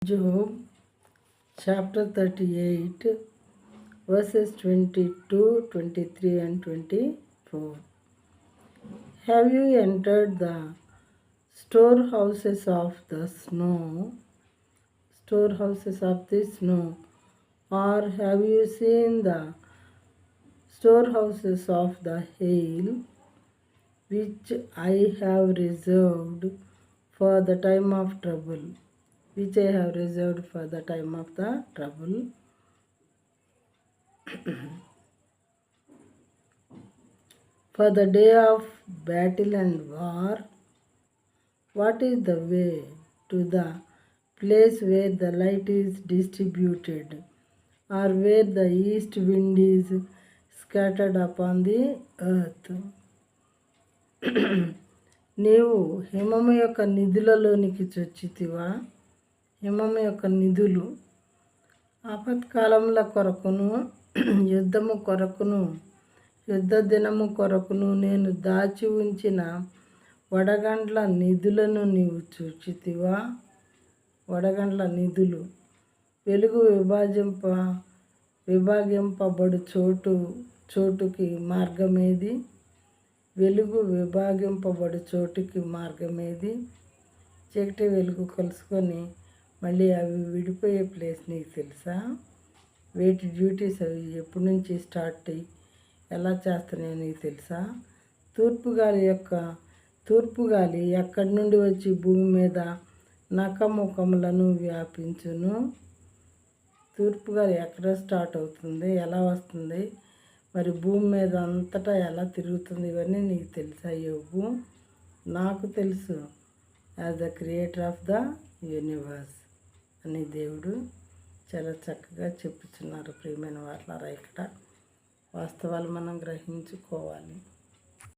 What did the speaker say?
Job chapter 38 verses 22, 23 and 24. Have you entered the storehouses of the snow, or have you seen the storehouses of the hail, which I have reserved for the time of trouble? Which I have reserved for the time of the trouble. For the day of battle and war. What is the way to the place where the light is distributed, or where the east wind is scattered upon the earth? నీవు హిమము యొక్క నిధులలోనికి చొచ్చితివా? హిమము యొక్క నిధులు ఆపత్కాలముల కొరకును యుద్ధము కొరకును యుద్ధ దినము కొరకును నేను దాచి ఉంచిన వడగండ్ల నిధులను నీవు చూచితివా? వడగండ్ల నిధులు వెలుగు విభాగింపబడు చోటుకి మార్గమేది? వెలుగు విభాగింపబడు చోటుకి మార్గమేది? చీకటి వెలుగు కలుసుకొని మళ్ళీ అవి విడిపోయే ప్లేస్ నీకు తెలుసా? వేటి డ్యూటీస్ అవి ఎప్పటి నుంచి స్టార్ట్ అయ్యి ఎలా చేస్తున్నాయో నీకు తెలుసా? తూర్పు గాలి ఎక్కడి నుండి వచ్చి భూమి మీద నఖముఖములను వ్యాపించును? తూర్పు గాలి ఎక్కడ స్టార్ట్ అవుతుంది, ఎలా వస్తుంది, మరి భూమి మీద అంతటా ఎలా తిరుగుతుంది, ఇవన్నీ నీకు తెలుసా యోబు? నాకు తెలుసు, as the creator of the universe అని దేవుడు చాలా చక్కగా చెప్పుచున్నారు. ప్రియమైన వాళ్ళారా, ఇక్కడ వాస్తవాలు మనం గ్రహించుకోవాలి.